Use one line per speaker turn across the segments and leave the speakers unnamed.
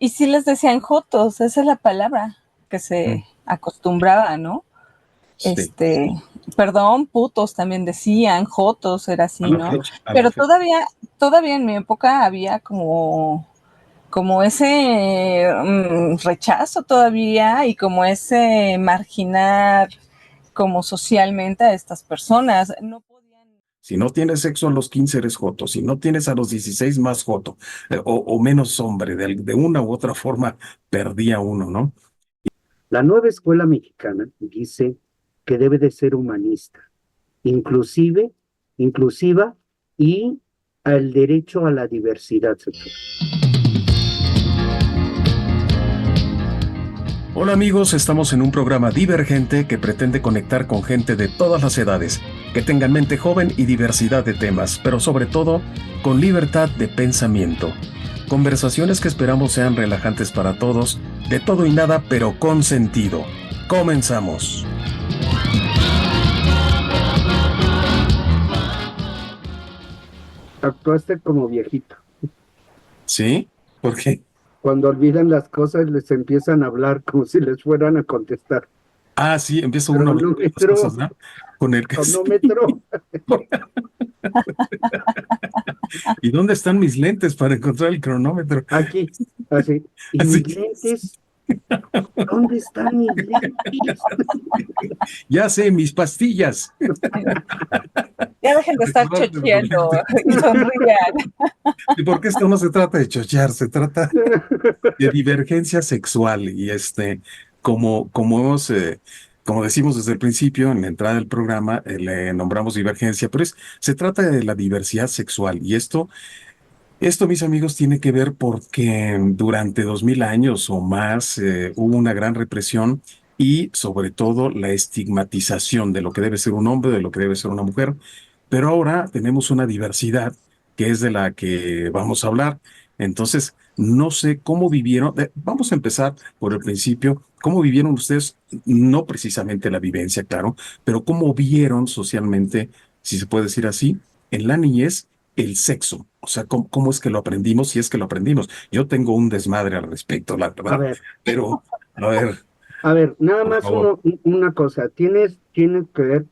Y sí les decían jotos, esa es la palabra que se acostumbraba, ¿no?
Sí.
Perdón, putos también decían, jotos, era así, ¿no?
A la
Pero
fecha.
todavía en mi época había como ese rechazo todavía y como ese marginar como socialmente a estas personas. No podían.
Si no tienes sexo a los 15 eres joto, si no tienes a los 16 más joto, o menos hombre, de una u otra forma perdía uno, ¿no?
La nueva escuela mexicana dice que debe de ser humanista, inclusive, inclusiva y al derecho a la diversidad sexual.
Hola amigos, estamos en un programa divergente que pretende conectar con gente de todas las edades, que tengan mente joven y diversidad de temas, pero sobre todo con libertad de pensamiento. Conversaciones que esperamos sean relajantes para todos, de todo y nada, pero con sentido. Comenzamos.
Actuaste como viejito.
¿Sí? ¿Por qué?
Cuando olvidan las cosas les empiezan a hablar como si les fueran a contestar.
Ah, sí, empieza uno a hablar de las cosas, ¿no? Con el que
Cronómetro.
¿Y dónde están mis lentes para encontrar el cronómetro?
Aquí, así. ¿Y
Así.
mis lentes? ¿Dónde están mis lentes?
Ya sé, mis pastillas.
Ya dejen de estar chocheando y sonrían.
¿Y por qué esto no se trata de chochear? Se trata de divergencia sexual y como decimos desde el principio, en la entrada del programa, le nombramos divergencia, pero se trata de la diversidad sexual y esto, mis amigos, tiene que ver porque durante 2000 años o más hubo una gran represión y sobre todo la estigmatización de lo que debe ser un hombre, de lo que debe ser una mujer, pero ahora tenemos una diversidad que es de la que vamos a hablar. Entonces, no sé cómo vivieron, vamos a empezar por el principio, cómo vivieron ustedes, no precisamente la vivencia, claro, pero cómo vieron socialmente, si se puede decir así, en la niñez el sexo. O sea, ¿cómo es que lo aprendimos? Si es que lo aprendimos. Yo tengo un desmadre al respecto, la
A
verdad.
ver,
Pero, a ver,
nada
por
más
favor.
una cosa. Tiene que ver,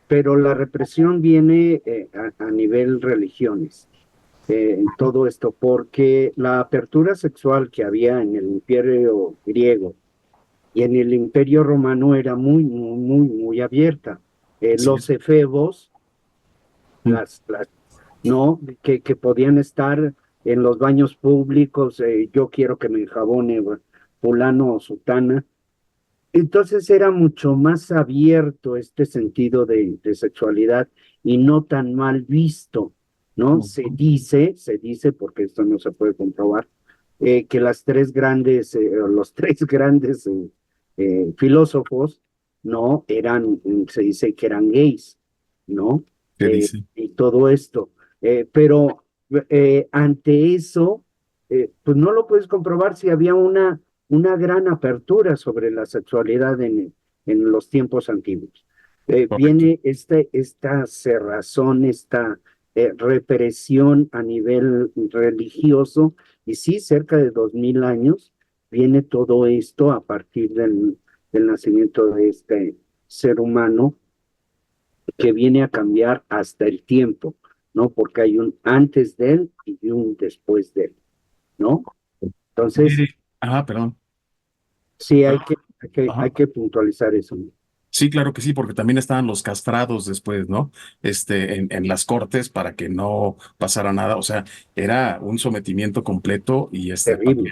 pero la represión viene a nivel religiones. En todo esto, porque la apertura sexual que había en el imperio griego y en el imperio romano era muy abierta.
Así
Los
es.
efebos,
Mm.
no, que podían estar en los baños públicos, yo quiero que me enjabone fulano o sutana. Entonces era mucho más abierto este sentido de sexualidad y no tan mal visto, ¿no? Se dice, porque esto no se puede comprobar, que los tres grandes filósofos, ¿no? Se dice que eran gays, ¿no?
¿Qué dice?
Y todo esto. Pero ante eso, pues no lo puedes comprobar si había una gran apertura sobre la sexualidad en los tiempos antiguos.
Correcto.
Viene esta cerrazón, esta represión a nivel religioso, y sí, cerca de 2000 años viene todo esto a partir del nacimiento de este ser humano que viene a cambiar hasta el tiempo, ¿no? Porque hay un antes de él y un después de él, ¿no? Entonces,
Perdón.
sí,
Perdón.
hay
Ajá.
que puntualizar eso.
Sí, claro que sí, porque también estaban los castrados después, ¿no? En las cortes para que no pasara nada. O sea, era un sometimiento completo y
Terrible.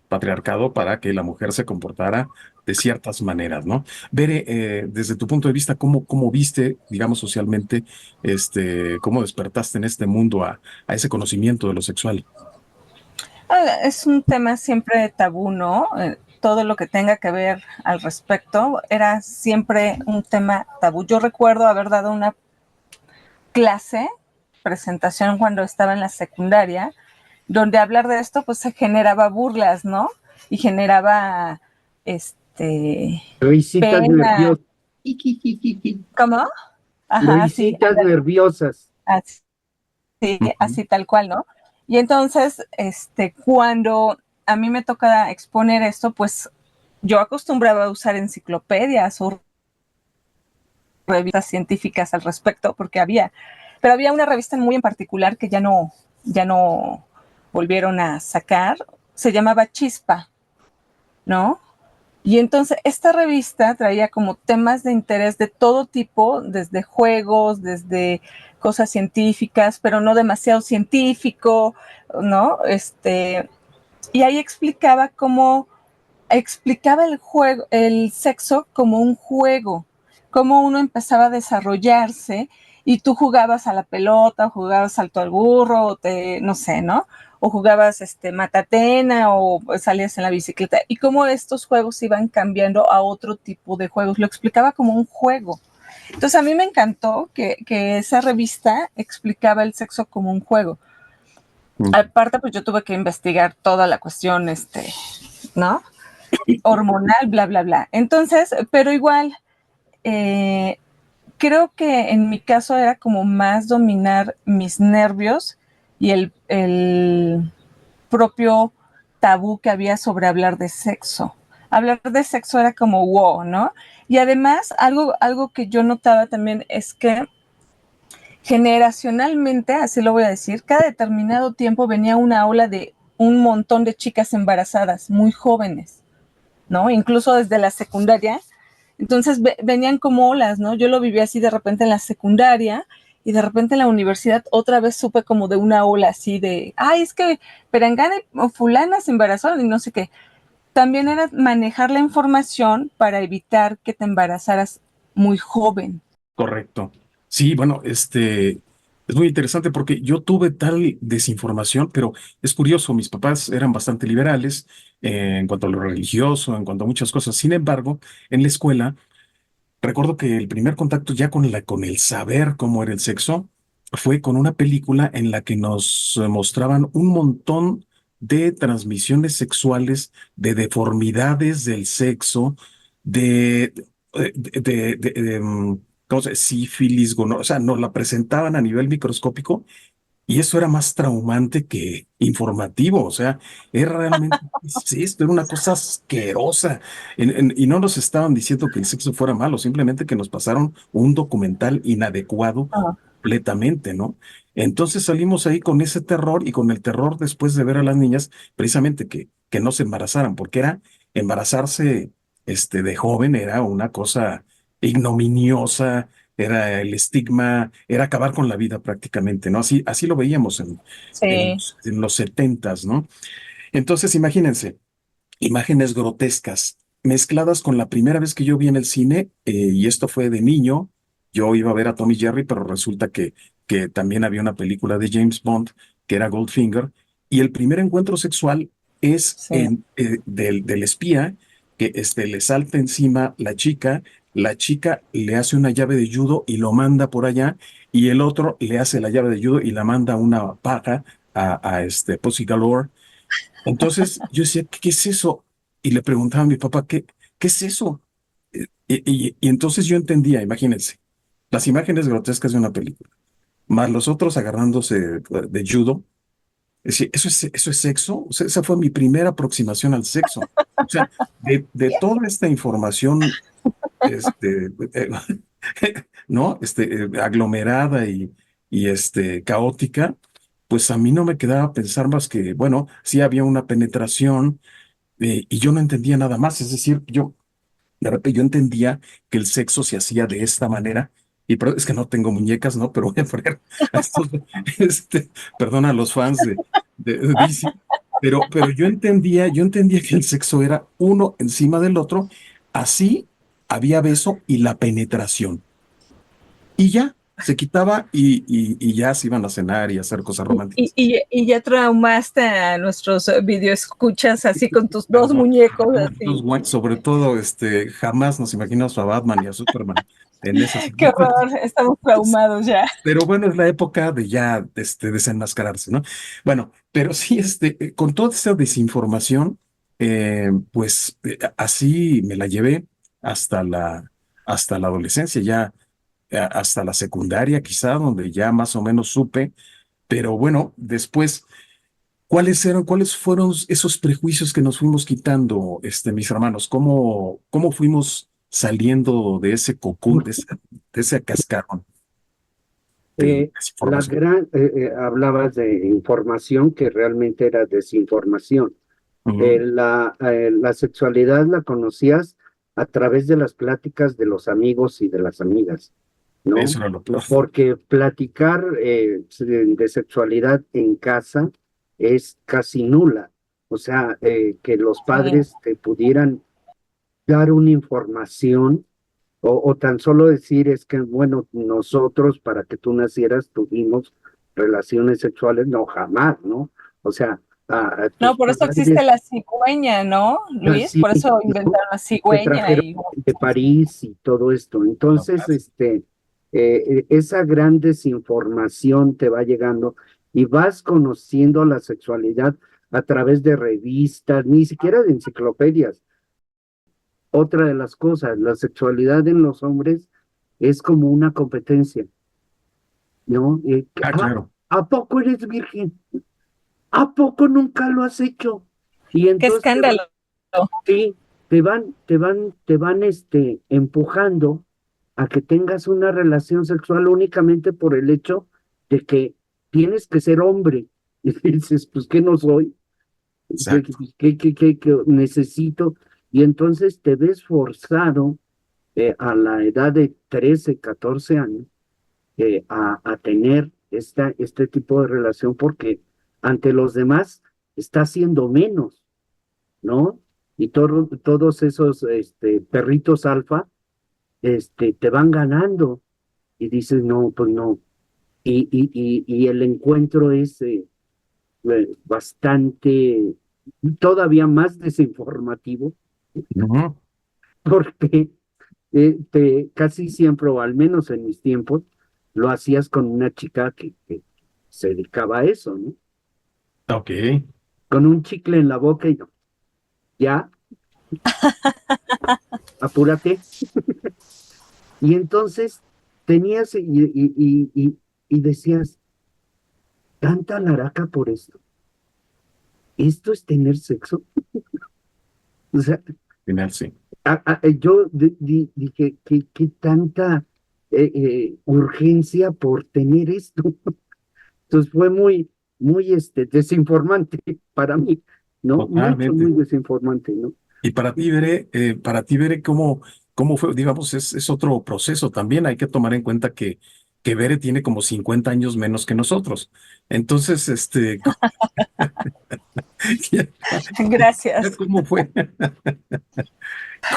patriarcado para que la mujer se comportara de ciertas maneras, ¿no? Bere, desde tu punto de vista, ¿cómo viste, digamos, socialmente, cómo despertaste en este mundo a ese conocimiento de lo sexual?
Es un tema siempre tabú, ¿no? Todo lo que tenga que ver al respecto era siempre un tema tabú. Yo recuerdo haber dado una clase, presentación cuando estaba en la secundaria, donde hablar de esto pues se generaba burlas, ¿no? Y generaba
Risitas
pena.
nerviosas.
¿Cómo? Ajá, sí,
Risitas nerviosas.
así,
Ujú.
así tal cual, ¿no? Y entonces, cuando a mí me toca exponer esto, pues yo acostumbraba a usar enciclopedias o revistas científicas al respecto, porque pero había una revista muy en particular que ya no volvieron a sacar, se llamaba Chispa, ¿no? Y entonces esta revista traía como temas de interés de todo tipo, desde juegos, desde cosas científicas, pero no demasiado científico, ¿no? Y ahí explicaba el juego, el sexo como un juego, cómo uno empezaba a desarrollarse y tú jugabas a la pelota, o jugabas salto al burro, o no sé, ¿no? O jugabas matatena, o salías en la bicicleta, y cómo estos juegos iban cambiando a otro tipo de juegos. Lo explicaba como un juego. Entonces a mí me encantó que esa revista explicaba el sexo como un juego. Aparte, pues yo tuve que investigar toda la cuestión, ¿no? Hormonal, bla, bla, bla. Entonces, pero igual, creo que en mi caso era como más dominar mis nervios y el propio tabú que había sobre hablar de sexo. Hablar de sexo era como wow, ¿no? Y además, algo que yo notaba también es que generacionalmente, así lo voy a decir, cada determinado tiempo venía una ola de un montón de chicas embarazadas, muy jóvenes, ¿no? Incluso desde la secundaria. Entonces venían como olas, ¿no? Yo lo viví así de repente en la secundaria y de repente en la universidad otra vez supe como de una ola así de, ay, es que Perangana o fulana se embarazó y no sé qué. También era manejar la información para evitar que te embarazaras muy joven.
Correcto. Sí, bueno, es muy interesante porque yo tuve tal desinformación, pero es curioso, mis papás eran bastante liberales en cuanto a lo religioso, en cuanto a muchas cosas. Sin embargo, en la escuela, recuerdo que el primer contacto ya con el saber cómo era el sexo fue con una película en la que nos mostraban un montón de transmisiones sexuales, de deformidades del sexo, de, ¿cómo se dice? Sífilis, o sea, nos la presentaban a nivel microscópico y eso era más traumante que informativo, o sea, era realmente, sí, esto era una cosa asquerosa. Y no nos estaban diciendo que el sexo fuera malo, simplemente que nos pasaron un documental inadecuado
Ah,
completamente, ¿no? Entonces salimos ahí con ese terror y con el terror después de ver a las niñas, precisamente que no se embarazaran, porque era embarazarse, de joven era una cosa ignominiosa, era el estigma, era acabar con la vida prácticamente, ¿no? Así lo veíamos
sí.
en los setentas, ¿no? Entonces, imagínense, imágenes grotescas mezcladas con la primera vez que yo vi en el cine, y esto fue de niño, yo iba a ver a Tommy Jerry, pero resulta que también había una película de James Bond que era Goldfinger, y el primer encuentro sexual es
Sí.
del espía que le salta encima la chica le hace una llave de judo y lo manda por allá, y el otro le hace la llave de judo y la manda a una paja a Pussy Galore. Entonces yo decía, ¿qué es eso? Y le preguntaba a mi papá, ¿qué es eso? Y entonces yo entendía, imagínense, las imágenes grotescas de una película, más los otros agarrándose de judo. Es decir, ¿eso es sexo? O sea, esa fue mi primera aproximación al sexo. O sea, de toda esta información, este, eh, ¿no? Aglomerada y caótica, pues a mí no me quedaba pensar más que, bueno, sí había una penetración, y yo no entendía nada más. Es decir, de repente yo entendía que el sexo se hacía de esta manera. Y pero es que no tengo muñecas, ¿no? Pero voy a poner a estos, perdona a los fans de DC, pero yo entendía que el sexo era uno encima del otro, así había beso y la penetración. Y ya, se quitaba y ya se iban a cenar y a hacer cosas románticas.
Y ya traumaste a nuestros videoescuchas así con tus dos
Perdón,
muñecos
los
así.
sobre todo, jamás nos imaginamos a Batman y a Superman en esas
Qué
imágenes.
horror, estamos traumados ya.
Pero bueno, es la época de ya desenmascararse, ¿no? Bueno, pero sí, con toda esa desinformación, pues así me la llevé hasta hasta la adolescencia, ya hasta la secundaria quizá, donde ya más o menos supe, pero bueno, después ¿Cuáles fueron esos prejuicios que nos fuimos quitando, mis hermanos? ¿Cómo fuimos saliendo de ese cocún, de ese cascarón de
La
desinformación?
gran, hablabas de información que realmente era desinformación.
Ujú.
La sexualidad la conocías a través de las pláticas de los amigos y de las amigas, ¿no?
Eso era lo peor.
Porque platicar de sexualidad en casa es casi nula. O sea, que los
Sí.
padres te pudieran dar una información o tan solo decir es que, bueno, nosotros para que tú nacieras tuvimos relaciones sexuales, no, jamás, ¿no? O sea, a
No,
tus
por eso existe
padres
la cigüeña, ¿no, Luis?
así,
Por eso
¿no?
inventaron la
Que
cigüeña
trajeron
y
de París y todo esto. Entonces, esa gran desinformación te va llegando y vas conociendo la sexualidad a través de revistas, ni siquiera de enciclopedias. Otra de las cosas, la sexualidad en los hombres es como una competencia, ¿no?
Ah, claro.
¿A poco eres virgen? ¿A poco nunca lo has hecho? Y
qué
entonces
escándalo.
sí, te van empujando a que tengas una relación sexual únicamente por el hecho de que tienes que ser hombre. Y dices, pues, ¿qué no soy?
Exacto.
¿Qué necesito? Y entonces te ves forzado a la edad de 13 14 años a tener este tipo de relación porque ante los demás está siendo menos, ¿no? Y todos esos perritos alfa te van ganando y dices, no, pues no. Y el encuentro es bastante, todavía más desinformativo,
Ujú.
porque casi siempre, o al menos en mis tiempos, lo hacías con una chica que se dedicaba a eso, ¿no?
Ok.
Con un chicle en la boca y no, ya, apúrate. Y entonces tenías y decías, tanta laraca por esto. ¿Esto es tener sexo? O sea,
Final, sí.
yo dije, ¿qué tanta urgencia por tener esto? Entonces fue muy desinformante para mí, ¿no? Mucho,
Totalmente.
muy desinformante, ¿no?
Y para ti, Bere, ¿cómo fue? Digamos, es otro proceso también. Hay que tomar en cuenta que Bere tiene como 50 años menos que nosotros. Entonces, ya, ya
Gracias.
¿cómo fue?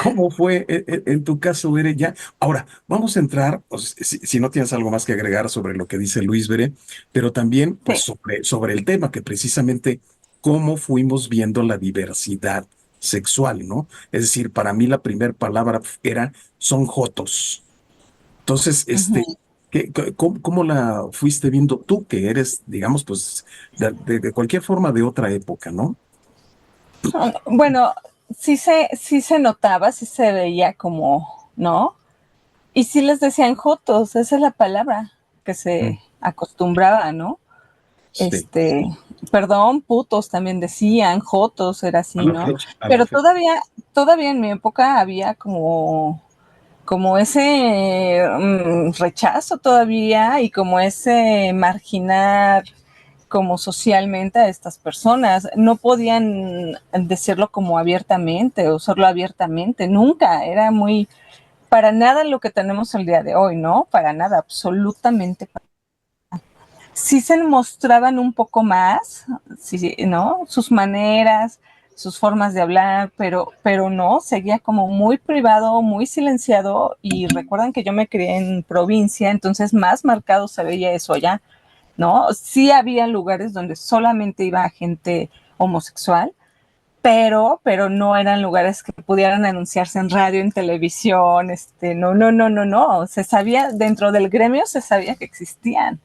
¿Cómo fue en tu caso, Bere? Ya. Ahora, vamos a entrar, pues, si no tienes algo más que agregar sobre lo que dice Luis Bere, pero también, pues,
Sí.
sobre el tema, que precisamente cómo fuimos viendo la diversidad sexual, ¿no? Es decir, para mí la primera palabra son jotos. Entonces,
Ujú.
¿cómo la fuiste viendo tú, que eres, digamos, pues, de cualquier forma de otra época, ¿no?
Bueno, sí se notaba, sí se veía como, ¿no? Y sí les decían jotos, esa es la palabra que
Mm.
se acostumbraba, ¿no?
Sí,
Este, perdón, putos también decían, jotos, era
a
así,
la
¿no?
fecha, a la
Pero
fecha.
todavía en mi época había como ese rechazo todavía y como ese marginar como socialmente a estas personas. No podían decirlo como abiertamente o usarlo abiertamente, nunca. Era muy, para nada lo que tenemos el día de hoy, ¿no? Para nada, absolutamente. Sí se mostraban un poco más, sí, ¿no? Sus maneras, sus formas de hablar, pero no, seguía como muy privado, muy silenciado y recuerdan que yo me crié en provincia, entonces más marcado se veía eso allá, ¿no? Sí había lugares donde solamente iba gente homosexual, pero no eran lugares que pudieran anunciarse en radio, en televisión, no, se sabía, dentro del gremio se sabía que existían,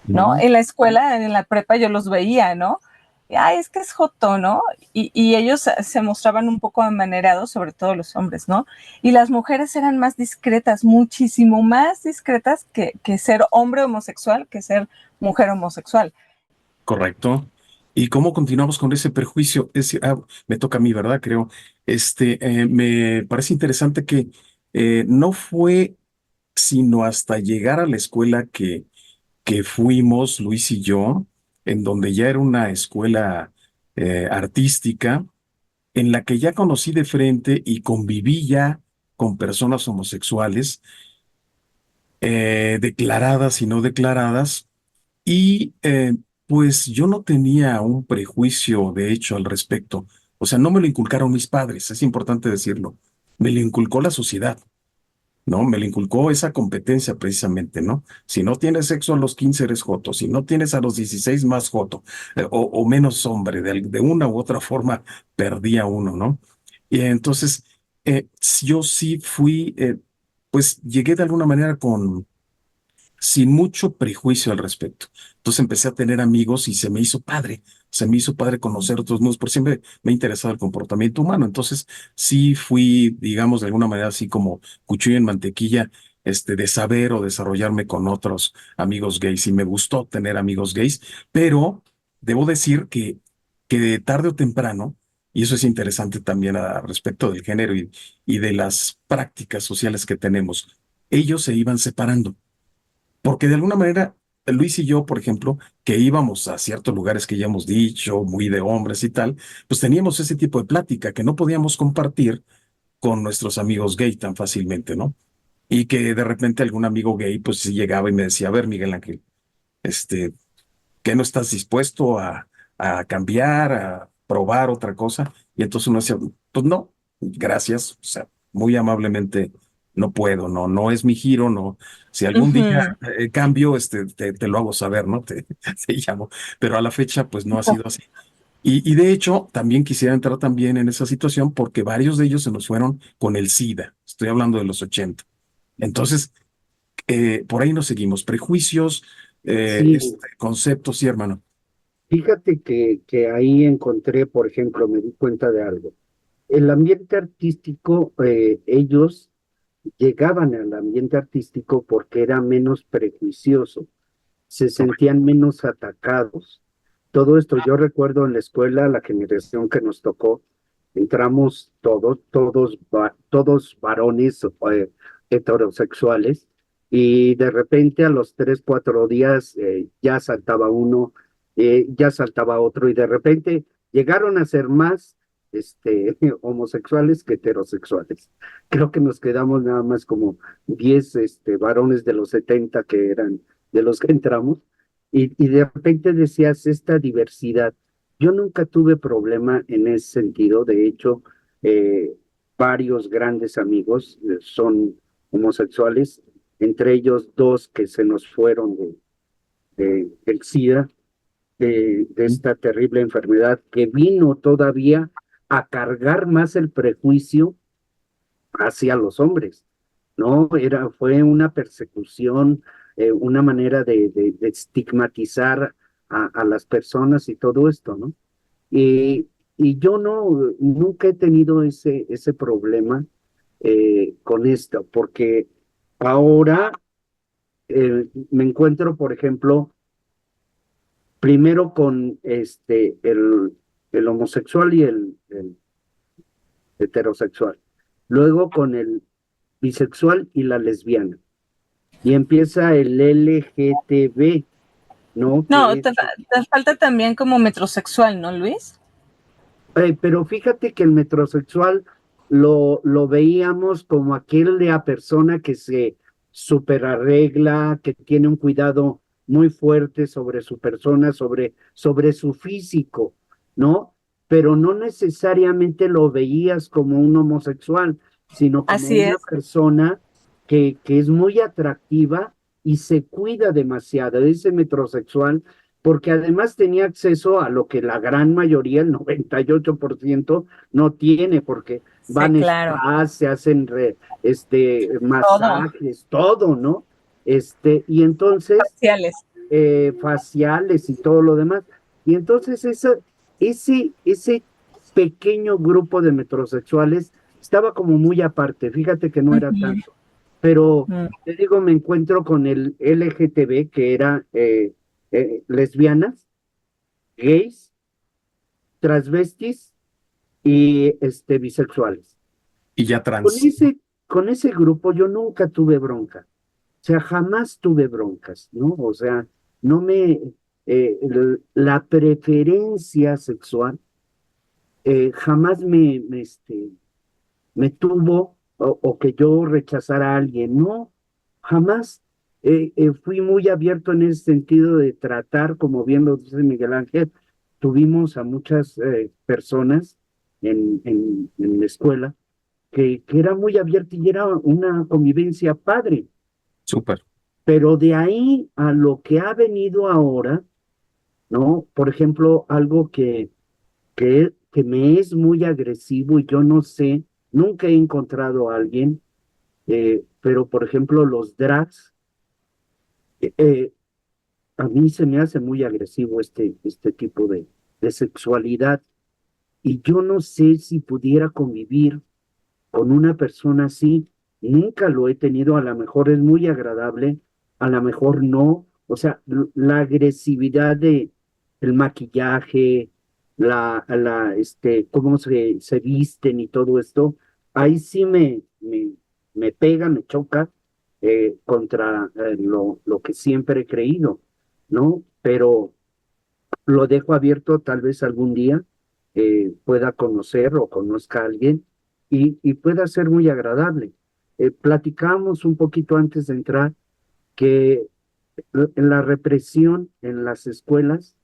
¿no?
Ujú.
En la escuela, en la prepa yo los veía, ¿no? Ay, es que es joto, ¿no? Y ellos se mostraban un poco amanerados, sobre todo los hombres, ¿no? Y las mujeres eran más discretas, muchísimo más discretas que ser hombre homosexual, que ser mujer homosexual.
Correcto. ¿Y cómo continuamos con ese prejuicio? Me toca a mí, ¿verdad? Creo. Me parece interesante que no fue sino hasta llegar a la escuela que fuimos, Luis y yo, en donde ya era una escuela artística, en la que ya conocí de frente y conviví ya con personas homosexuales, declaradas y no declaradas, y pues yo no tenía un prejuicio, de hecho, al respecto. O sea, no me lo inculcaron mis padres, es importante decirlo. Me lo inculcó la sociedad, ¿no? Me lo inculcó esa competencia precisamente, ¿no? Si no tienes sexo a los 15 eres joto, si no tienes a los 16 más joto, o menos hombre, de una u otra forma perdía uno, ¿no? Y entonces, yo sí fui, pues llegué de alguna manera sin mucho prejuicio al respecto. Entonces empecé a tener amigos y se me hizo padre conocer otros mundos, por siempre me ha interesado el comportamiento humano. Entonces sí fui, digamos, de alguna manera así como cuchillo en mantequilla, de saber o desarrollarme con otros amigos gays y me gustó tener amigos gays, pero debo decir que tarde o temprano, y eso es interesante también a respecto del género y de las prácticas sociales que tenemos, ellos se iban separando. Porque de alguna manera, Luis y yo, por ejemplo, que íbamos a ciertos lugares que ya hemos dicho, muy de hombres y tal, pues teníamos ese tipo de plática que no podíamos compartir con nuestros amigos gay tan fácilmente, ¿no? Y que de repente algún amigo gay, pues sí llegaba y me decía, a ver, Miguel Ángel, este, ¿qué no estás dispuesto a cambiar, a probar otra cosa? Y entonces uno decía, pues no, gracias, o sea, muy amablemente no puedo, no es mi giro, no. Si algún día
Ujú.
cambio, te lo hago saber, ¿no? Te llamo. Pero a la fecha, pues no ha sido así. Y de hecho, también quisiera entrar también en esa situación porque varios de ellos se nos fueron con el SIDA. Estoy hablando de los 80. Entonces, por ahí nos seguimos. Prejuicios,
Sí,
conceptos, sí, hermano.
fíjate que ahí encontré, por ejemplo, me di cuenta de algo. El ambiente artístico, ellos llegaban al ambiente artístico porque era menos prejuicioso, se sentían menos atacados. Todo esto, yo recuerdo en la escuela, la generación que nos tocó, entramos todos varones heterosexuales, y de repente a los 3, 4 días ya saltaba uno, ya saltaba otro, y de repente llegaron a ser más homosexuales que heterosexuales. Creo que nos quedamos nada más como 10 varones de los 70 que eran de los que entramos, y de repente decías esta diversidad. Yo nunca tuve problema en ese sentido. De hecho, eh, varios grandes amigos son homosexuales, entre ellos dos que se nos fueron del SIDA, de esta terrible enfermedad que vino todavía a cargar más el prejuicio hacia los hombres, ¿no? Fue una persecución, una manera de estigmatizar a las personas y todo esto, ¿no? Y, y yo nunca he tenido ese problema con esto, porque ahora me encuentro, por ejemplo, primero con el homosexual y el heterosexual, luego con el bisexual y la lesbiana, y empieza el LGTB, ¿no?
No, te falta también como metrosexual, ¿no, Luis?
Pero fíjate que el metrosexual lo veíamos como aquella persona que se superarregla, que tiene un cuidado muy fuerte sobre su persona, sobre su físico, ¿no? Pero no necesariamente lo veías como un homosexual, sino como
Así
una
es.
persona que es muy atractiva y se cuida demasiado. Ese metrosexual, porque además tenía acceso a lo que la gran mayoría, el 98%, no tiene, porque
Sí,
van a
claro.
spas, se hacen
Todo.
masajes, todo, ¿no? Y entonces,
Faciales.
faciales y todo lo demás. Y entonces ese pequeño grupo de metrosexuales estaba como muy aparte, fíjate que no era
Ujú,
tanto. Pero
ujú.
te digo, me encuentro con el LGTB, que era lesbianas, gays transvestis y bisexuales.
Y ya
Con
trans.
ese grupo yo nunca tuve bronca. O sea, jamás tuve broncas, ¿no? O sea, no me, la preferencia sexual jamás me tuvo o que yo rechazara a alguien, no, jamás. Fui muy abierto en ese sentido de tratar, como bien lo dice Miguel Ángel, tuvimos a muchas personas en la escuela que era muy abierta y era una convivencia padre.
Súper.
Pero de ahí a lo que ha venido ahora, ¿no? Por ejemplo, algo que me es muy agresivo y yo no sé, nunca he encontrado a alguien, pero por ejemplo, los drags, eh, a mí se me hace muy agresivo este tipo de sexualidad y yo no sé si pudiera convivir con una persona así. Nunca lo he tenido, a lo mejor es muy agradable, a lo mejor no. O sea, la agresividad de el maquillaje, cómo se visten y todo esto, ahí sí me pega, me choca contra lo que siempre he creído, ¿no? Pero lo dejo abierto, tal vez algún día pueda conocer o conozca a alguien y pueda ser muy agradable. Platicamos un poquito antes de entrar que la represión en las escuelas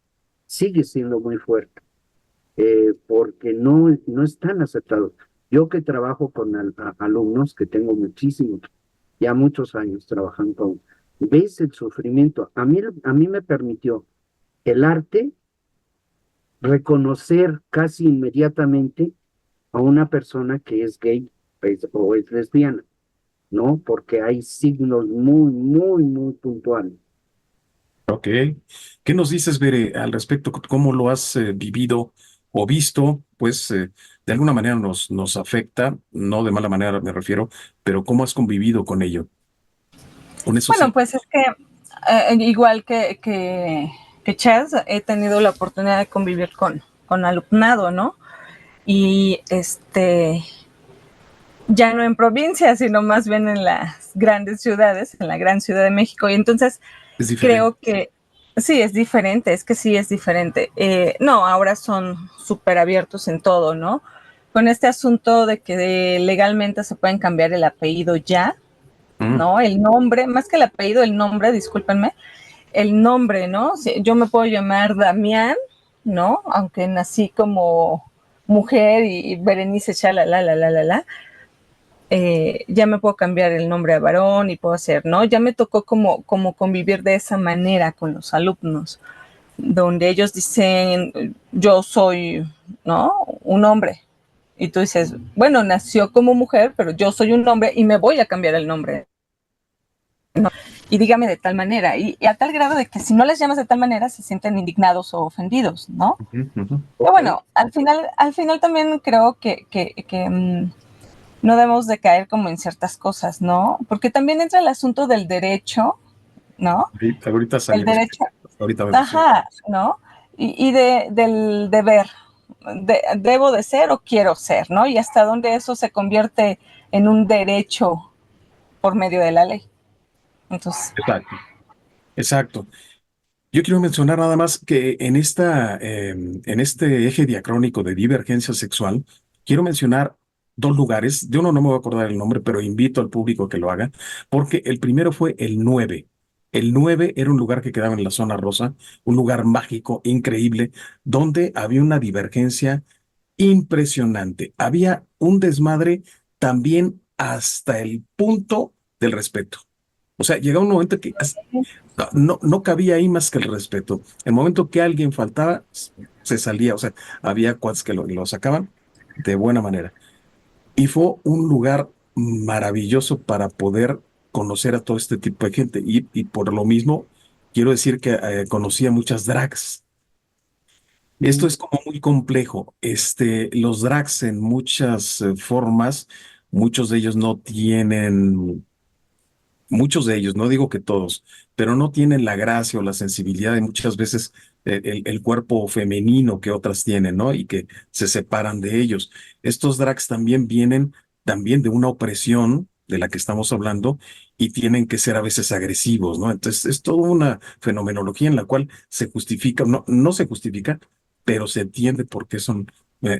sigue siendo muy fuerte, porque no están aceptados. Yo que trabajo con alumnos, que tengo muchísimos, ya muchos años trabajando con, ves el sufrimiento. A mí me permitió el arte reconocer casi inmediatamente a una persona que es gay o es lesbiana, ¿no? Porque hay signos muy, muy, muy puntuales.
Ok. ¿Qué nos dices, Bere, al respecto? ¿Cómo lo has vivido o visto? Pues de alguna manera nos afecta, no de mala manera me refiero, pero ¿cómo has convivido con ello? Con eso
Bueno,
sí.
pues es que igual que Chaz, he tenido la oportunidad de convivir con alumnado, ¿no? Y ya no en provincias, sino más bien en las grandes ciudades, en la gran Ciudad de México. Y entonces
Es diferente.
creo que sí, es diferente, es que sí es diferente. No, ahora son súper abiertos en todo, ¿no? Con este asunto de que legalmente se pueden cambiar el apellido ya,
Mm,
¿no? El nombre, más que el apellido, el nombre, discúlpenme, el nombre, ¿no? Sí, yo me puedo llamar Damián, ¿no? Aunque nací como mujer y Berenice, la, ya me puedo cambiar el nombre a varón y puedo hacer, ¿no? Ya me tocó como convivir de esa manera con los alumnos, donde ellos dicen, yo soy, ¿no? Un hombre. Y tú dices, bueno, nació como mujer, pero yo soy un hombre y me voy a cambiar el nombre, ¿no? Y dígame de tal manera. Y a tal grado de que si no les llamas de tal manera, se sienten indignados o ofendidos, ¿no?
ujú, ujú.
Pero
Ok,
bueno, al final también creo que no debemos de caer como en ciertas cosas, ¿no? Porque también entra el asunto del derecho, ¿no?
Ahorita
El
salimos.
derecho,
Ahorita vemos, sí.
ajá, ¿no? Del deber, debo de ser o quiero ser, ¿no? Y hasta dónde eso se convierte en un derecho por medio de la ley. Entonces,
Exacto. Exacto. Yo quiero mencionar nada más que en este eje diacrónico de divergencia sexual, quiero mencionar dos lugares. De uno no me voy a acordar el nombre, pero invito al público a que lo haga, porque el primero fue el 9. El 9 era un lugar que quedaba en la zona rosa, un lugar mágico, increíble, donde había una divergencia impresionante. Había un desmadre también hasta el punto del respeto. O sea, llegaba un momento que no cabía ahí más que el respeto. El momento que alguien faltaba, se salía. O sea, había cuates que lo sacaban de buena manera. Y fue un lugar maravilloso para poder conocer a todo este tipo de gente. Y por lo mismo, quiero decir que conocí a muchas drags. Esto
mm,
es como muy complejo. Los drags en muchas formas, muchos de ellos muchos de ellos, no digo que todos, pero no tienen la gracia o la sensibilidad de muchas veces el cuerpo femenino que otras tienen, ¿no? Y que se separan de ellos. Estos drags también vienen también de una opresión de la que estamos hablando y tienen que ser a veces agresivos, ¿no? Entonces es toda una fenomenología en la cual se justifica, no se justifica, pero se entiende por qué son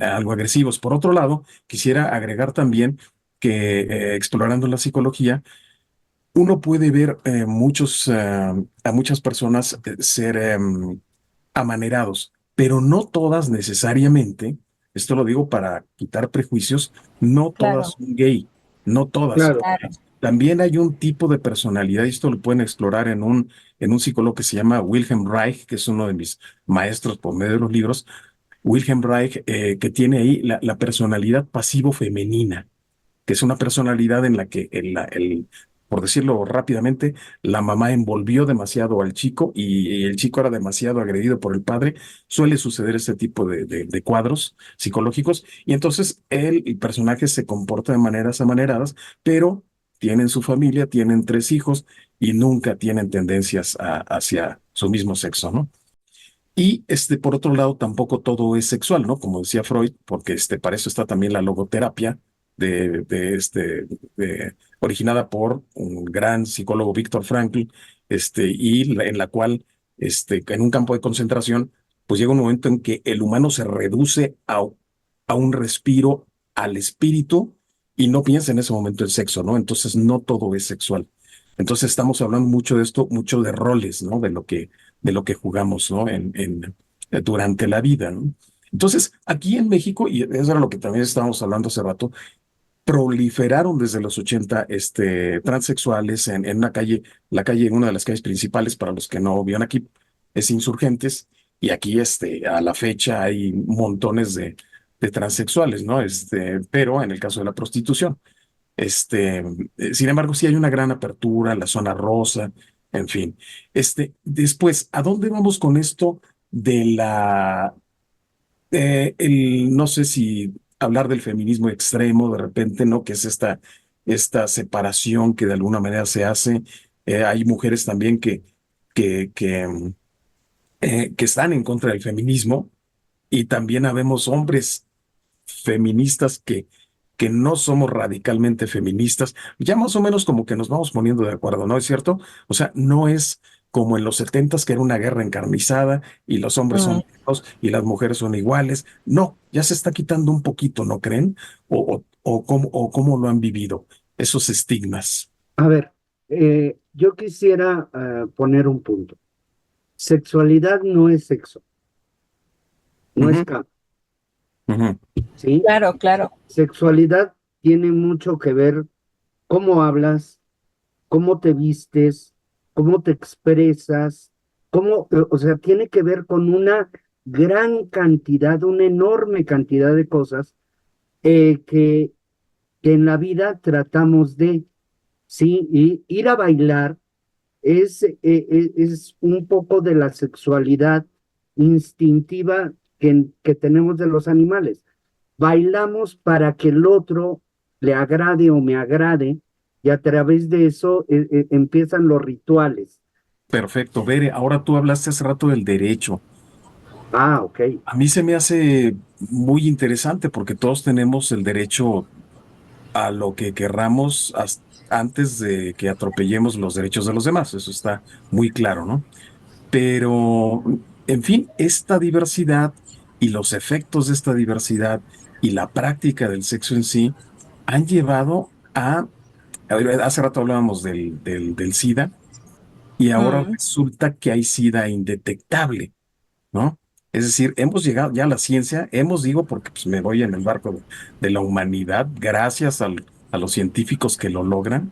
algo agresivos. Por otro lado, quisiera agregar también que explorando la psicología, uno puede ver a muchas personas ser amanerados, pero no todas necesariamente, esto lo digo para quitar prejuicios, no todas
Claro,
son gay, no todas.
Claro,
claro.
También hay un tipo de personalidad, y esto lo pueden explorar en un psicólogo que se llama Wilhelm Reich, que es uno de mis maestros por medio de los libros. Wilhelm Reich, que tiene ahí la personalidad pasivo-femenina, que es una personalidad en la que, por decirlo rápidamente, la mamá envolvió demasiado al chico y el chico era demasiado agredido por el padre. Suele suceder este tipo de cuadros psicológicos y entonces el personaje se comporta de maneras amaneradas, pero tienen su familia, tienen 3 hijos y nunca tienen tendencias hacia su mismo sexo, ¿no? Y por otro lado, tampoco todo es sexual, ¿no? Como decía Freud, porque para eso está también la logoterapia originada por un gran psicólogo, Víctor Frankl, en la cual, en un campo de concentración, pues llega un momento en que el humano se reduce a un respiro al espíritu y no piensa en ese momento el sexo, ¿no? Entonces no todo es sexual. Entonces estamos hablando mucho de esto, mucho de roles, ¿no? De lo que jugamos, ¿no? Durante la vida, ¿no? Entonces, aquí en México, y eso era lo que también estábamos hablando hace rato, proliferaron desde los 80 transexuales en una calle, una de las calles principales para los que no vivan aquí, es Insurgentes, y aquí a la fecha hay montones de transexuales, ¿no? Pero en el caso de la prostitución. Sin embargo, sí hay una gran apertura, la zona rosa, en fin. Después, ¿a dónde vamos con esto de no sé si hablar del feminismo extremo de repente, ¿no? Que es esta separación que de alguna manera se hace. Hay mujeres también que están en contra del feminismo y también habemos hombres feministas que no somos radicalmente feministas, ya más o menos como que nos vamos poniendo de acuerdo, ¿no es cierto? O sea, no es como en los 70 que era una guerra encarnizada y los hombres
Mm.
son malos y las mujeres son iguales. No, ya se está quitando un poquito, ¿no creen? ¿Cómo lo han vivido esos estigmas?
a ver, yo quisiera poner un punto. Sexualidad no es sexo, no es
Ujú,
cama,
ujú.
¿sí?
Claro, claro.
Sexualidad tiene mucho que ver cómo hablas, cómo te vistes, cómo te expresas, o sea, tiene que ver con una gran cantidad, una enorme cantidad de cosas que en la vida tratamos de, sí, y ir a bailar es un poco de la sexualidad instintiva que tenemos de los animales. Bailamos para que el otro le agrade o me agrade, y a través de eso empiezan los rituales.
Perfecto. Bere, ahora tú hablaste hace rato del derecho.
Ah, ok.
A mí se me hace muy interesante porque todos tenemos el derecho a lo que querramos antes de que atropellemos los derechos de los demás. Eso está muy claro, ¿no? Pero, en fin, esta diversidad y los efectos de esta diversidad y la práctica del sexo en sí han llevado a ver, hace rato hablábamos del SIDA y ahora
Mm.
resulta que hay SIDA indetectable, ¿no? Es decir, hemos llegado ya a la ciencia, digo, porque pues, me voy en el barco de la humanidad, gracias a los científicos que lo logran,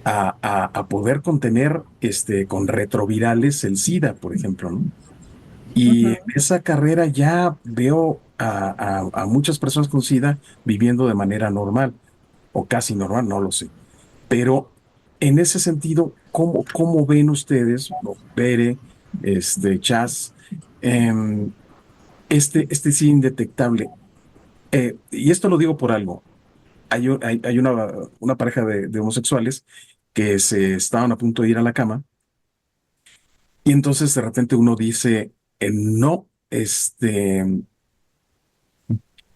a poder contener con retrovirales el SIDA, por ejemplo, ¿no? Y en
Ujú.
esa carrera ya veo a muchas personas con SIDA viviendo de manera normal, o casi normal, no lo sé. Pero en ese sentido, ¿cómo ven ustedes, o Bere, Chas, em, este sí indetectable? Y esto lo digo por algo. Hay una pareja de homosexuales que se estaban a punto de ir a la cama, y entonces de repente uno dice, no,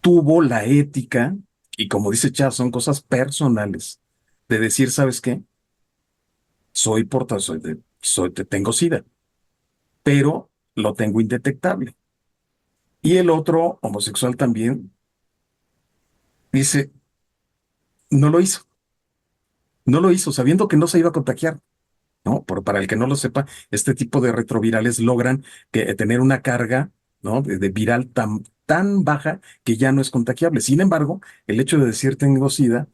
tuvo la ética, y como dice Chas, son cosas personales, de decir, ¿sabes qué? Soy portador, tengo SIDA, pero lo tengo indetectable. Y el otro, homosexual también, dice, no lo hizo, no lo hizo, sabiendo que no se iba a contagiar. ¿No? Para el que no lo sepa, este tipo de retrovirales logran tener una carga, ¿no? de viral tan baja que ya no es contagiable. Sin embargo, el hecho de decir tengo SIDA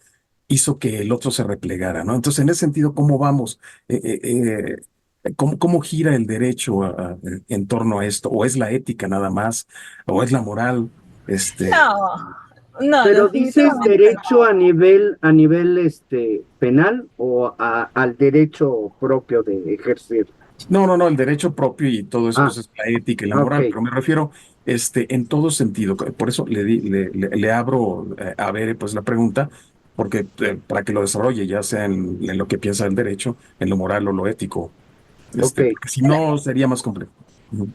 hizo que el otro se replegara, ¿no? Entonces, en ese sentido, ¿cómo vamos? ¿Cómo gira el derecho en torno a esto? ¿O es la ética nada más? ¿O es la moral?
No, no,
Pero dices
definitivamente
derecho
no.
a nivel penal o al derecho propio de ejercer.
No, el derecho propio y todo eso,
Ah,
pues es la ética y la
ok,
moral, pero me refiero, en todo sentido. Por eso le abro a ver, pues la pregunta, porque para que lo desarrolle, ya sea en lo que piensa el derecho, en lo moral o lo ético,
ok.
porque si no sería más complejo. Ujú.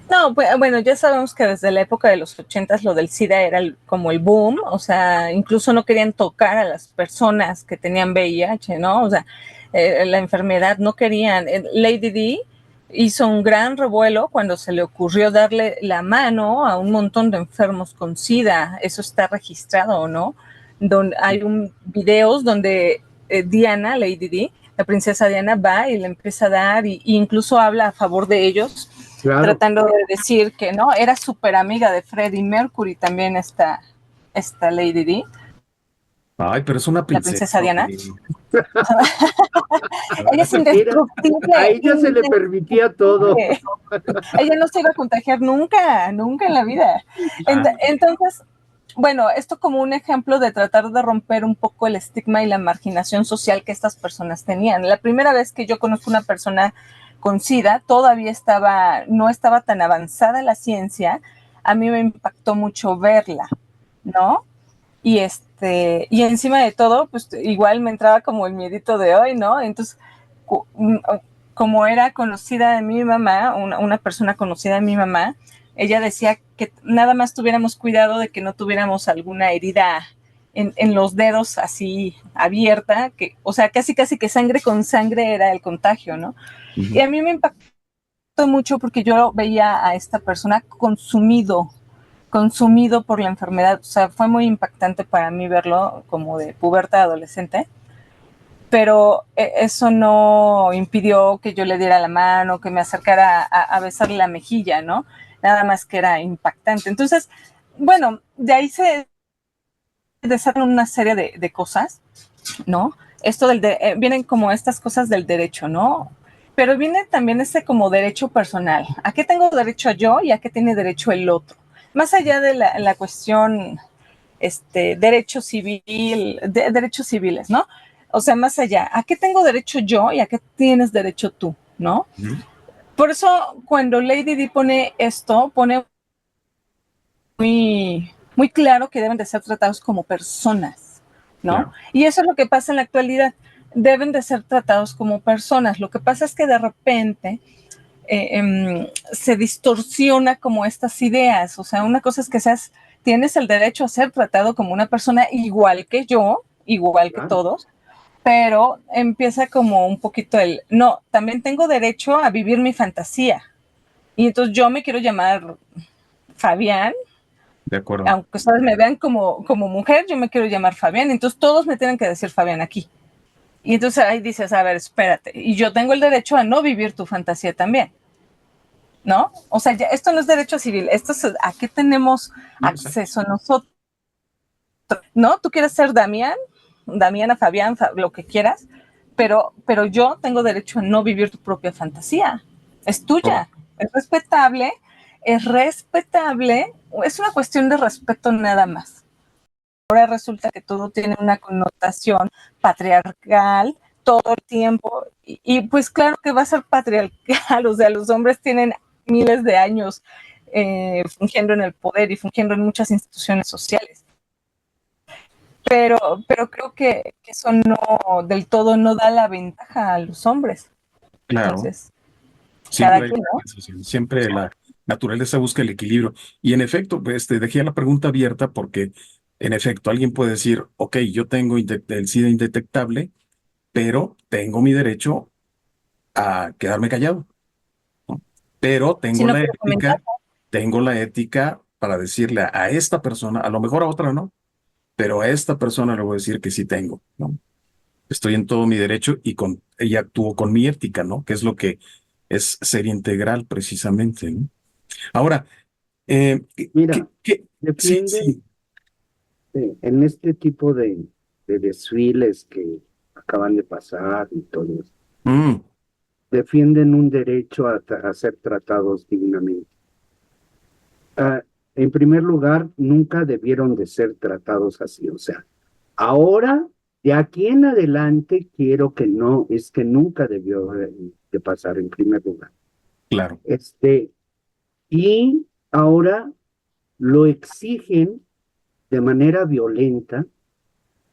No, pues, bueno, ya sabemos que desde la época de los 80 lo del SIDA era como el boom, o sea, incluso no querían tocar a las personas que tenían VIH, ¿no? O sea, la enfermedad no querían. Lady D hizo un gran revuelo cuando se le ocurrió darle la mano a un montón de enfermos con SIDA, eso está registrado, ¿no? Donde hay videos donde Diana, Lady D, la princesa Diana va y le empieza a dar y incluso habla a favor de ellos,
Claro.
tratando de decir que no, era súper amiga de Freddie Mercury también esta Lady D,
Ay, pero es una
la princesa
princesa,
Diana.
oye.
Ella es
Era, a
indestructible,
ella se le permitía todo.
indestructible. Ella no se iba a contagiar nunca, nunca en la vida.
Ah,
Entonces, bueno, esto como un ejemplo de tratar de romper un poco el estigma y la marginación social que estas personas tenían. La primera vez que yo conozco una persona con SIDA, todavía no estaba tan avanzada la ciencia, a mí me impactó mucho verla, ¿no? Y encima de todo, pues igual me entraba como el miedito de hoy, ¿no? Entonces, como era conocida de mi mamá, una persona conocida de mi mamá, ella decía que nada más tuviéramos cuidado de que no tuviéramos alguna herida en los dedos así abierta, o sea, casi que sangre con sangre era el contagio, ¿no? Y
ujú.
a mí me impactó mucho porque yo veía a esta persona consumido por la enfermedad. O sea, fue muy impactante para mí verlo como de puberta adolescente, pero eso no impidió que yo le diera la mano, que me acercara a besarle la mejilla, ¿no? Nada más que era impactante. Entonces, bueno, de ahí se desatan una serie de cosas, ¿no? Vienen como estas cosas del derecho, ¿no? Pero viene también ese como derecho personal. ¿A qué tengo derecho yo y a qué tiene derecho el otro? Más allá de la cuestión derecho civil, derechos civiles, ¿no? O sea, más allá, ¿a qué tengo derecho yo y a qué tienes derecho tú, ¿no?
Ujú.
Por eso, cuando Lady Di pone esto, pone muy claro que deben de ser tratados como personas, ¿no?
Claro.
Y eso es lo que pasa en la actualidad. Deben de ser tratados como personas. Lo que pasa es que de repente se distorsiona como estas ideas. O sea, una cosa es que tienes el derecho a ser tratado como una persona igual que yo, igual que
Claro.
todos, pero empieza como un poquito no, también tengo derecho a vivir mi fantasía. Y entonces yo me quiero llamar Fabián,
De acuerdo.
aunque ustedes me vean como mujer, yo me quiero llamar Fabián, entonces todos me tienen que decir Fabián aquí. Y entonces ahí dices, a ver, espérate, y yo tengo el derecho a no vivir tu fantasía también, ¿no? O sea, ya, esto no es derecho civil, esto es a qué tenemos
No, exacto.
acceso nosotros, ¿no? Tú quieres ser Damiana, Fabián, lo que quieras, pero yo tengo derecho a no vivir tu propia fantasía, es tuya,
Correcto.
es respetable, es una cuestión de respeto nada más. Ahora resulta que todo tiene una connotación patriarcal todo el tiempo y pues claro que va a ser patriarcal, o sea, los hombres tienen miles de años fungiendo en el poder y fungiendo en muchas instituciones sociales. pero creo que eso no del todo no da la ventaja a los hombres.
Claro,
Entonces, cada
siempre hay
quien, ¿no?
compensación, siempre la naturaleza busca el equilibrio. Y en efecto, pues te dejé la pregunta abierta porque, en efecto, alguien puede decir, ok, yo tengo el SIDA indetectable, pero tengo mi derecho a quedarme callado, ¿no? Pero
Si no quiero comentar,
tengo la ética para decirle a esta persona, a lo mejor a otra no, pero a esta persona le voy a decir que sí tengo, ¿no? Estoy en todo mi derecho y actúo con mi ética, ¿no? Que es lo que es ser integral precisamente, ¿no? Ahora,
Mira,
sí,
defienden
sí.
en este tipo de desfiles que acaban de pasar y todo eso,
Mm,
defienden un derecho a ser tratados dignamente. Ah, en primer lugar, nunca debieron de ser tratados así. O sea, ahora, de aquí en adelante, quiero que no, es que nunca debió de pasar en primer lugar.
claro,
Este, y ahora lo exigen de manera violenta,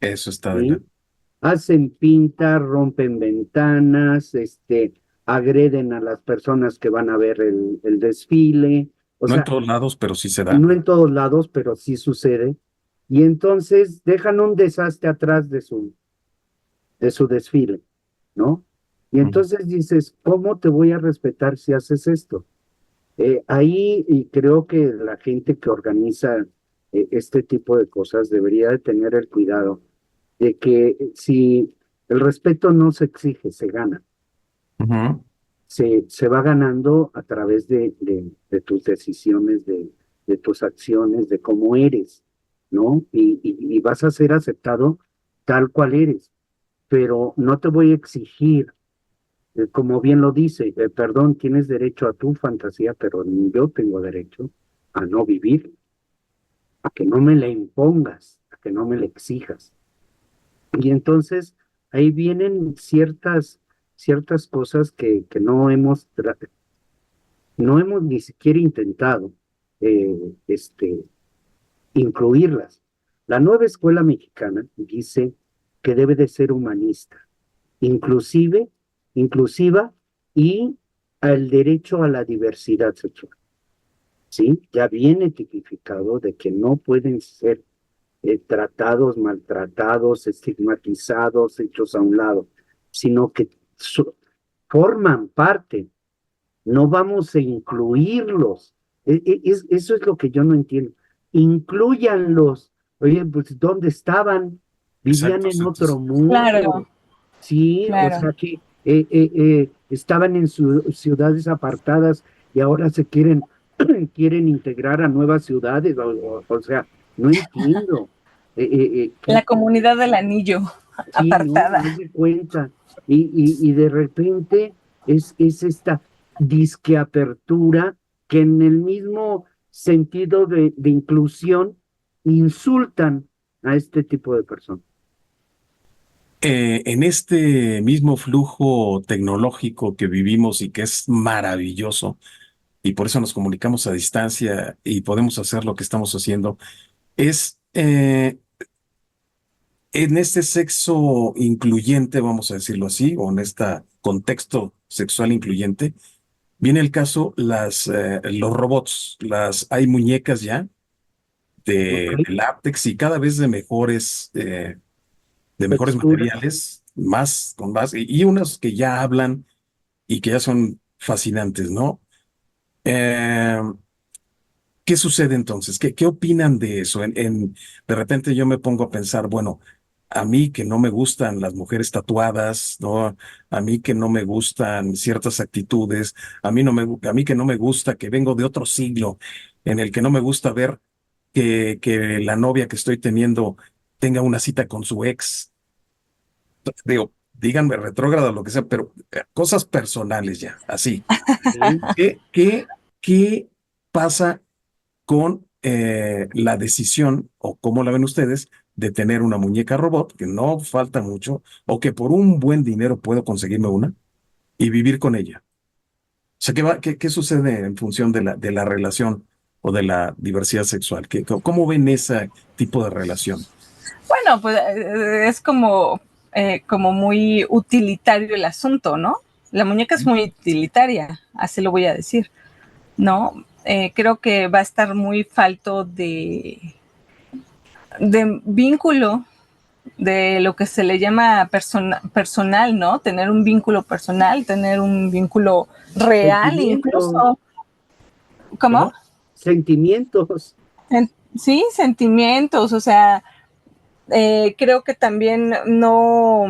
eso está de la...
¿sí? Hacen pintas, rompen ventanas, agreden a las personas que van a ver el desfile. O
No en
sea,
todos lados, pero sí se da.
no en todos lados, pero sí sucede. Y entonces dejan un desastre atrás de su desfile, ¿no? Y
Mm,
entonces dices, ¿cómo te voy a respetar si haces esto? Ahí y creo que la gente que organiza este tipo de cosas debería de tener el cuidado de que si el respeto no se exige, se gana.
ujú.
Se va ganando a través de tus decisiones, de tus acciones, de cómo eres, ¿no? Y vas a ser aceptado tal cual eres, pero no te voy a exigir, como bien lo dice, perdón, tienes derecho a tu fantasía, pero yo tengo derecho a no vivir, a que no me la impongas, a que no me la exijas. Y entonces ahí vienen ciertas cosas que no hemos ni siquiera intentado incluirlas. La nueva escuela mexicana dice que debe de ser humanista, inclusive, inclusiva y al derecho a la diversidad sexual. ¿Sí? Ya viene tipificado de que no pueden ser tratados, maltratados, estigmatizados, hechos a un lado, sino que forman parte. No vamos a incluirlos. Eso es lo que yo no entiendo. Incluyanlos. Oye, pues ¿dónde estaban? Vivían
Exacto,
en
exacto.
otro
claro,
mundo. Sí, o
claro.
sea que estaban en ciudades apartadas y ahora se quieren integrar a nuevas ciudades. O sea, no entiendo.
La comunidad del anillo
Sí, no,
apartada.
haz de cuenta. Y de repente es esta disque apertura que en el mismo sentido de inclusión insultan a este tipo de personas.
En este mismo flujo tecnológico que vivimos y que es maravilloso, y por eso nos comunicamos a distancia y podemos hacer lo que estamos haciendo, es en este sexo incluyente, vamos a decirlo así, o en este contexto sexual incluyente, viene el caso los robots, hay muñecas ya
¿Ok?
de látex y cada vez de mejores
Texturas.
materiales, con más, y unas que ya hablan y que ya son fascinantes, ¿no? Eh, ¿Qué sucede entonces? ¿Qué opinan de eso? De repente yo me pongo a pensar, bueno, a mí que no me gustan las mujeres tatuadas, ¿no? A mí que no me gustan ciertas actitudes, a mí que no me gusta, que vengo de otro siglo, en el que no me gusta ver que la novia que estoy teniendo tenga una cita con su ex. Digo, díganme retrógrada o lo que sea, pero cosas personales ya, así.
¿Sí?
¿Qué pasa con la decisión, o cómo la ven ustedes, de tener una muñeca robot, que no falta mucho, o que por un buen dinero puedo conseguirme una y vivir con ella? O sea, ¿qué sucede en función de la relación o de la diversidad sexual? ¿Cómo ven ese tipo de relación?
Bueno, bueno, pues es como muy utilitario el asunto, ¿no? La muñeca es muy utilitaria, así lo voy a decir, ¿no? Creo que va a estar muy falto de vínculo, de lo que se le llama personal, ¿no? Tener un vínculo personal, tener un vínculo real,
Sentimientos,
incluso. ¿Cómo?
¿Cómo?
sentimientos.
Sí, sentimientos, o sea, creo que también no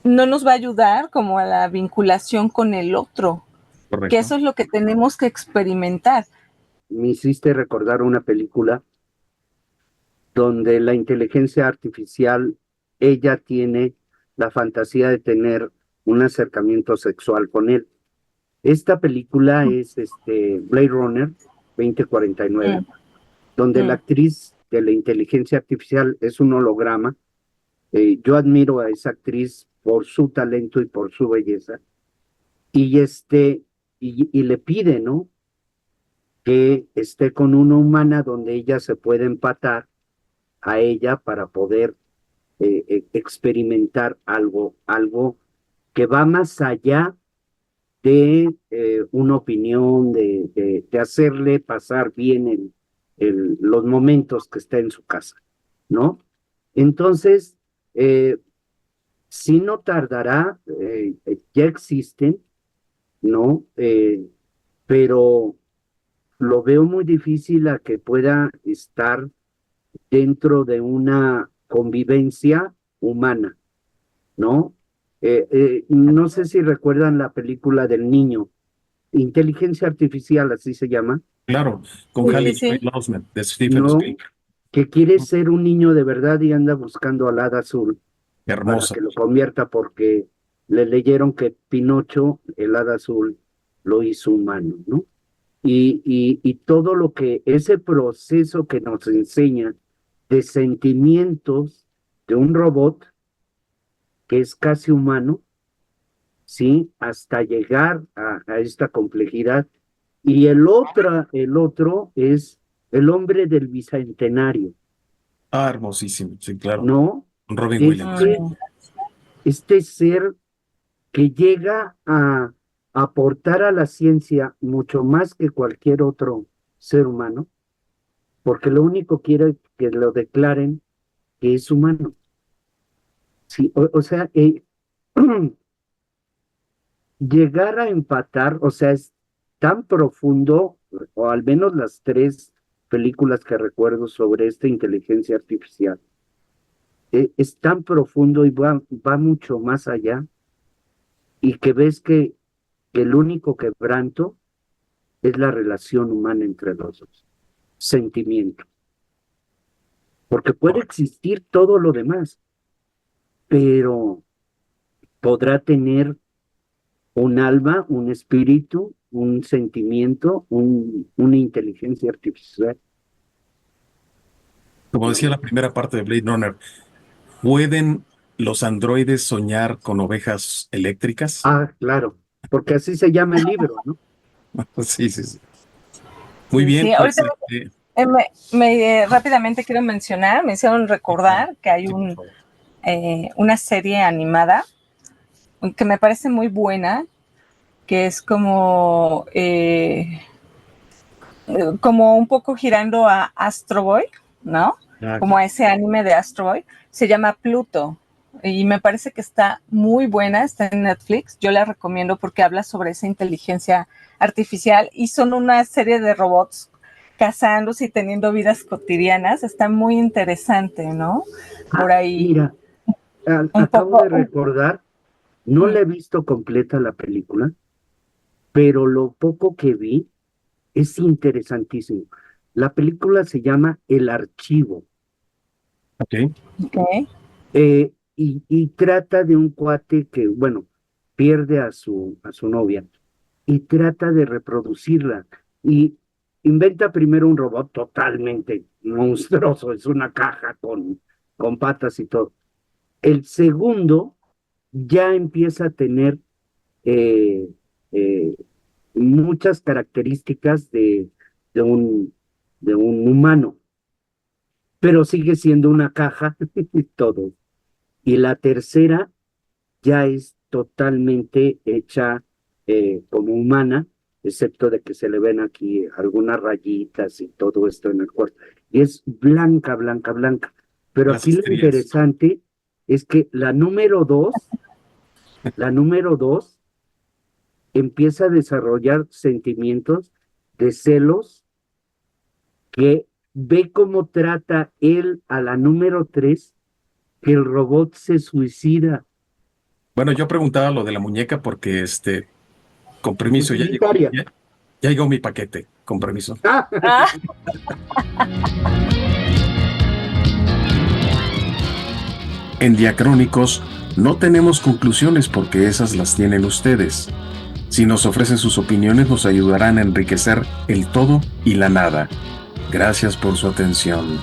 nos va a ayudar como a la vinculación con el otro, que
Correcto.
eso es lo que tenemos que experimentar.
Me hiciste recordar una película donde la inteligencia artificial, ella tiene la fantasía de tener un acercamiento sexual con él. Esta película es Blade Runner 2049,
Mm,
donde la
mm,
actriz de la inteligencia artificial es un holograma. Yo admiro a esa actriz por su talento y por su belleza. Y y le pide, ¿no? Que esté con una humana donde ella se puede empatar a ella para poder experimentar algo que va más allá de una opinión, de hacerle pasar bien los momentos que está en su casa, ¿no? Entonces, sí no tardará, ya existen, ¿no? Pero lo veo muy difícil a que pueda estar dentro de una convivencia humana, ¿no? No sé si recuerdan la película del niño, Inteligencia Artificial, así se llama,
Claro, con
sí,
Haley
sí,
Joel
sí.
Osment de Stephen
¿no?
Spielberg.
Que quiere ser un niño de verdad y anda buscando al hada azul para
Hermosa.
que lo convierta porque le leyeron que Pinocho, el hada azul, lo hizo humano, ¿no? Y todo lo que, ese proceso que nos enseña de sentimientos de un robot que es casi humano, ¿sí? Hasta llegar a esta complejidad. Y el otro es el hombre del bicentenario,
Ah, hermosísimo, sí, claro.
¿no?
Robin Williams.
Este,
Mm,
este ser que llega a aportar a la ciencia mucho más que cualquier otro ser humano, porque lo único quiere que lo declaren que es humano. Sí, o sea, llegar a empatar, o sea, es tan profundo, o al menos las tres películas que recuerdo sobre esta inteligencia artificial, es tan profundo y va mucho más allá, y que ves que el único quebranto es la relación humana entre los dos, sentimiento, porque puede
Correcto.
existir todo lo demás, pero podrá tener un alma, un espíritu, un sentimiento, una inteligencia artificial.
Como decía
No.
la primera parte de Blade Runner, ¿pueden los androides soñar con ovejas eléctricas?
Ah, claro, porque así se llama el libro, ¿no?
Sí, sí, sí. Muy
sí,
bien,
sí.
pues
Ahorita rápidamente quiero mencionar, me hicieron
sí, claro.
recordar que hay
Sí, por favor.
una serie animada que me parece muy buena, que es como un poco girando a Astro Boy, ¿no?
Ah,
Como a ese anime de Astro Boy. Se llama Pluto y me parece que está muy buena, está en Netflix. Yo la recomiendo porque habla sobre esa inteligencia artificial y son una serie de robots casándose y teniendo vidas cotidianas. Está muy interesante, ¿no? Por ahí
mira,
un
acabo de
poco.
recordar, no la he visto completa la película, pero lo poco que vi es interesantísimo. La película se llama El Archivo.
Ok.
Okay.
Y trata de un cuate que, bueno, pierde a su novia y trata de reproducirla. Y inventa primero un robot totalmente monstruoso, es una caja con patas y todo. El segundo ya empieza a tener eh, eh, muchas características de un, de un humano. pero sigue siendo una caja y todo. Y la tercera ya es totalmente hecha como humana, excepto de que se le ven aquí algunas rayitas y todo esto en el cuerpo. Y es blanca, blanca, blanca. Pero
Las
aquí lo
estrías.
interesante es que la número dos empieza a desarrollar sentimientos de celos, que ve cómo trata él a la número 3, que el robot se suicida.
Bueno, yo preguntaba lo de la muñeca porque, con permiso,
Utilitaria.
ya llegó mi paquete, con permiso.
Ah,
En Diacrónicos no tenemos conclusiones porque esas las tienen ustedes. Si nos ofrecen sus opiniones nos ayudarán a enriquecer el todo y la nada. Gracias por su atención.